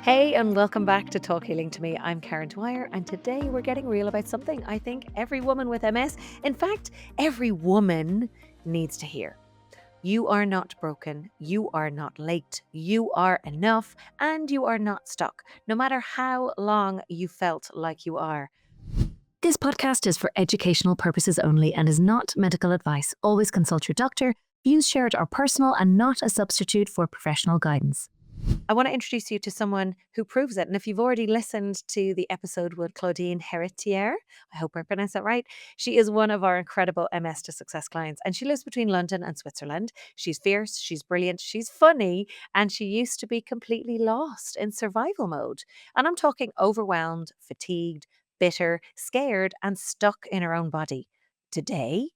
Hey, and welcome back to Talk Healing to Me. I'm Karen Dwyer, and today we're getting real about something I think every woman with MS, in fact, every woman needs to hear. You are not broken, you are not late, you are enough, and you are not stuck, no matter how long you felt like you are. This podcast is for educational purposes only and is not medical advice. Always consult your doctor. Views shared are personal and not a substitute for professional guidance. I want to introduce you to someone who proves it. And if you've already listened to the episode with Claudine Heritier, I hope I pronounced that right. She is one of our incredible MS to Success clients, and she lives between London and Switzerland. She's fierce, she's brilliant, she's funny, and she used to be completely lost in survival mode. And I'm talking overwhelmed, fatigued, bitter, scared, and stuck in her own body. Today,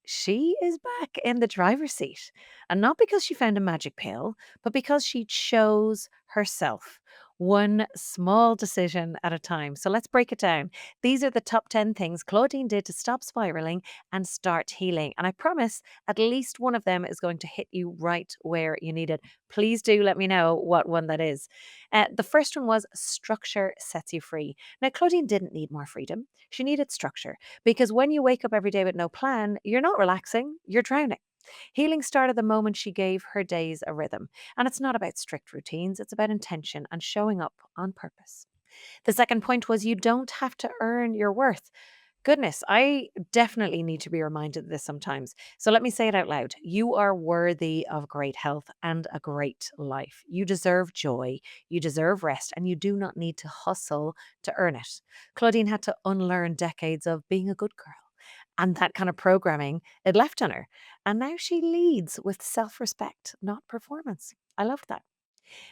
she is back in the driver's seat. And not because she found a magic pill, but because she chose herself, one small decision at a time. So let's break it down. These are the top 10 things Claudine did to stop spiraling and start healing. And I promise at least one of them is going to hit you right where you need it. Please do let me know what one that is. The first one was structure sets you free. Now, Claudine didn't need more freedom. She needed structure because when you wake up every day with no plan, you're not relaxing, you're drowning. Healing started the moment she gave her days a rhythm. And it's not about strict routines, it's about intention and showing up on purpose. The second point was you don't have to earn your worth. Goodness, I definitely need to be reminded of this sometimes. So let me say it out loud. You are worthy of great health and a great life. You deserve joy, you deserve rest, and you do not need to hustle to earn it. Claudine had to unlearn decades of being a good girl. And that kind of programming it left on her. And now she leads with self respect, not performance. I loved that.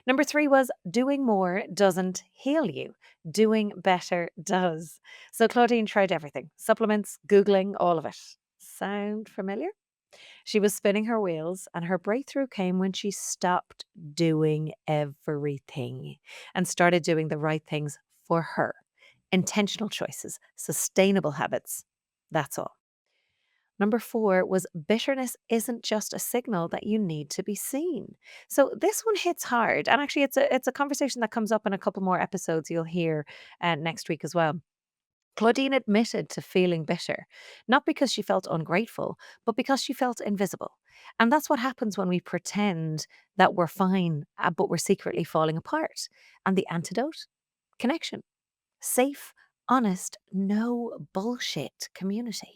Number three was doing more doesn't heal you, doing better does. So Claudine tried everything supplements, Googling, all of it. Sound familiar? She was spinning her wheels, and her breakthrough came when she stopped doing everything and started doing the right things for her. Intentional choices, sustainable habits. That's all. Number four was bitterness isn't just a signal that you need to be seen. So this one hits hard, and actually, it's a conversation that comes up in a couple more episodes you'll hear next week as well. Claudine admitted to feeling bitter, not because she felt ungrateful, but because she felt invisible. And that's what happens when we pretend that we're fine, but we're secretly falling apart. And the antidote? Connection. Safe, honest, no bullshit community.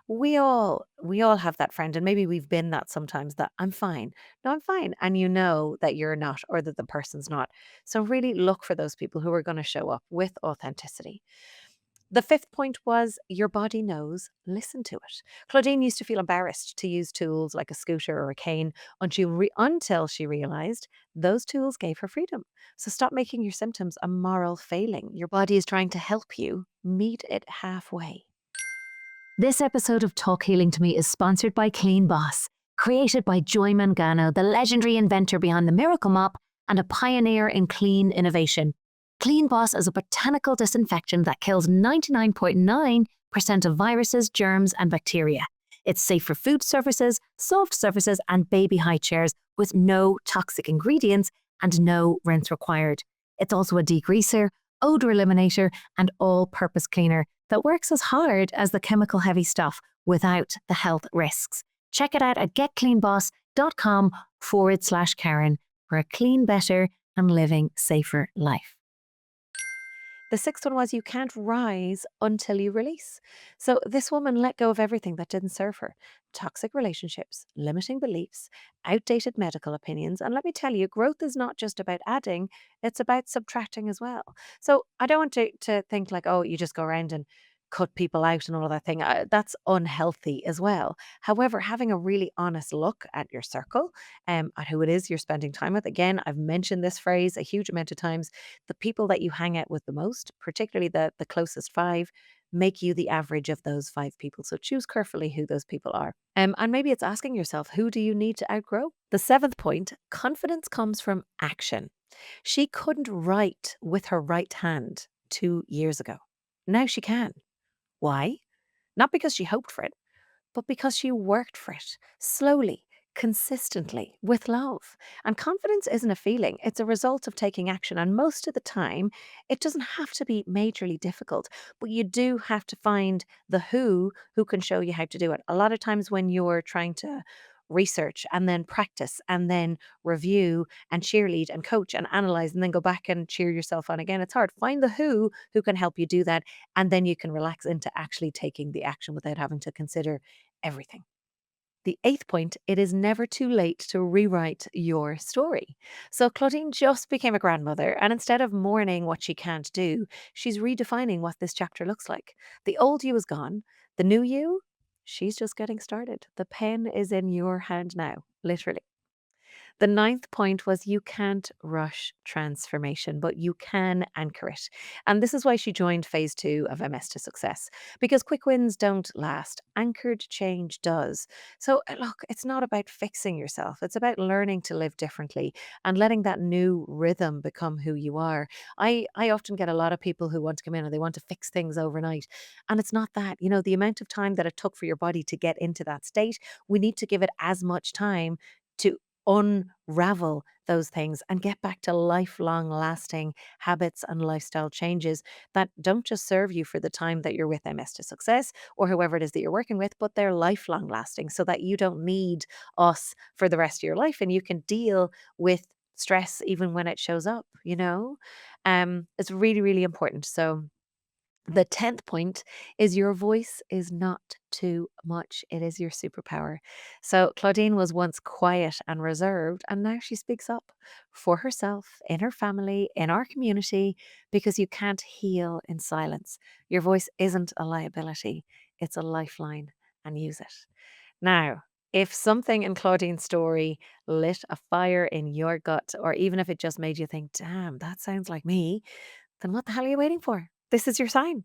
We all have that friend, and maybe we've been that sometimes, that I'm fine. No, I'm fine. And you know that you're not, or that the person's not. So really look for those people who are going to show up with authenticity. The fifth point was your body knows, listen to it. Claudine used to feel embarrassed to use tools like a scooter or a cane until she realized those tools gave her freedom. So stop making your symptoms a moral failing. Your body is trying to help you meet it halfway. This episode of Talk Healing to Me is sponsored by Clean Boss, created by Joy Mangano, the legendary inventor behind the Miracle Mop and a pioneer in clean innovation. Clean Boss is a botanical disinfectant that kills 99.9% of viruses, germs, and bacteria. It's safe for food surfaces, soft surfaces, and baby high chairs with no toxic ingredients and no rinse required. It's also a degreaser, odor eliminator, and all-purpose cleaner that works as hard as the chemical heavy stuff without the health risks. Check it out at getcleanboss.com/Karen for a clean, better, and living safer life. The sixth one was you can't rise until you release. So this woman let go of everything that didn't serve her: toxic relationships, limiting beliefs, outdated medical opinions. And let me tell you, growth is not just about adding, it's about subtracting as well. So I don't want to think like, oh, you just go around and cut people out and all of that thing. That's unhealthy as well. However, having a really honest look at your circle, at who it is you're spending time with. Again, I've mentioned this phrase a huge amount of times. The people that you hang out with the most, particularly the closest five, make you the average of those five people. So choose carefully who those people are. And maybe it's asking yourself, who do you need to outgrow? The seventh point, confidence comes from action. She couldn't write with her right hand 2 years ago. Now she can. Why? Not because she hoped for it, but because she worked for it slowly, consistently with love. And confidence isn't a feeling, it's a result of taking action. And most of the time, it doesn't have to be majorly difficult, but you do have to find the who can show you how to do it. A lot of times, when you're trying to research and then practice and then review and cheerlead and coach and analyze and then go back and cheer yourself on again, it's hard. Find the who can help you do that. And then you can relax into actually taking the action without having to consider everything. The eighth point, it is never too late to rewrite your story. So Claudine just became a grandmother, and instead of mourning what she can't do, she's redefining what this chapter looks like. The old you is gone, the new you, she's just getting started. The pen is in your hand now, literally. The ninth point was you can't rush transformation, but you can anchor it. And this is why she joined phase two of MS to Success, because quick wins don't last. Anchored change does. So, look, it's not about fixing yourself, it's about learning to live differently and letting that new rhythm become who you are. I often get a lot of people who want to come in and they want to fix things overnight. And it's not that. The amount of time that it took for your body to get into that state, we need to give it as much time to unravel those things and get back to lifelong lasting habits and lifestyle changes that don't just serve you for the time that you're with MS to Success or whoever it is that you're working with, but they're lifelong lasting so that you don't need us for the rest of your life and you can deal with stress even when it shows up. It's really, really important. So the 10th point is your voice is not too much. It is your superpower. So Claudine was once quiet and reserved, and now she speaks up for herself, in her family, in our community, because you can't heal in silence. Your voice isn't a liability, it's a lifeline, and use it. Now, if something in Claudine's story lit a fire in your gut, or even if it just made you think, damn, that sounds like me, then what the hell are you waiting for? This is your sign.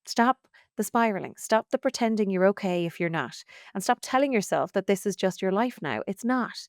Stop the spiraling. Stop the pretending you're okay if you're not. And stop telling yourself that this is just your life now. It's not.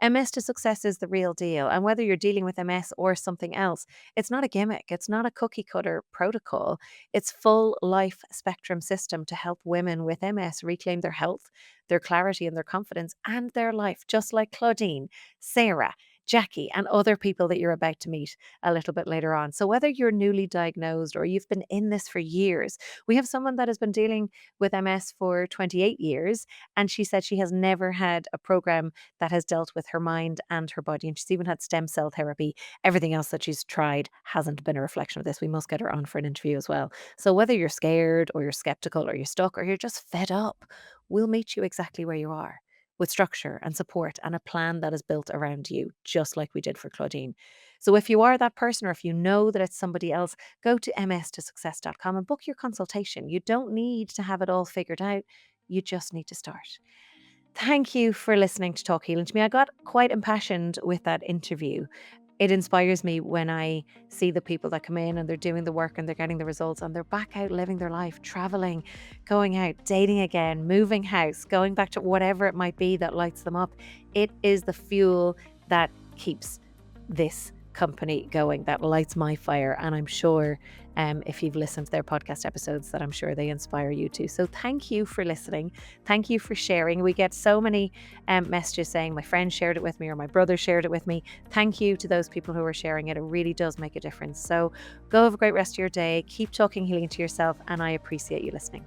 MS to Success is the real deal. And whether you're dealing with MS or something else, it's not a gimmick. It's not a cookie cutter protocol. It's full life spectrum system to help women with MS reclaim their health, their clarity and their confidence and their life, just like Claudine, Sarah, Jackie, and other people that you're about to meet a little bit later on. So, whether you're newly diagnosed or you've been in this for years, we have someone that has been dealing with MS for 28 years, and she said she has never had a program that has dealt with her mind and her body. And she's even had stem cell therapy. Everything else that she's tried hasn't been a reflection of this. We must get her on for an interview as well. So, whether you're scared or you're skeptical or you're stuck or you're just fed up, we'll meet you exactly where you are with structure and support and a plan that is built around you, just like we did for Claudine. So if you are that person or if you know that it's somebody else, go to mstosuccess.com and book your consultation. You don't need to have it all figured out. You just need to start. Thank you for listening to Talk Healing to Me. I got quite impassioned with that interview. It inspires me when I see the people that come in and they're doing the work and they're getting the results and they're back out living their life, traveling, going out, dating again, moving house, going back to whatever it might be that lights them up. It is the fuel that keeps this company going, that lights my fire. And I'm sure if you've listened to their podcast episodes that I'm sure they inspire you too. So thank you for listening. Thank you for sharing. We get so many messages saying my friend shared it with me or my brother shared it with me. Thank you to those people who are sharing it. It really does make a difference. So go have a great rest of your day. Keep talking healing to yourself, and I appreciate you listening.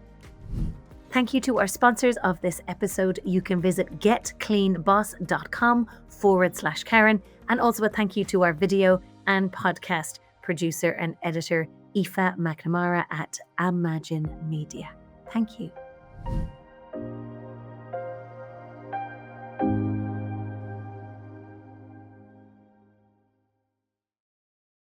Thank you to our sponsors of this episode. You can visit getcleanboss.com/Karen. And also a thank you to our video and podcast producer and editor, Aoife McNamara at Imagine Media. Thank you.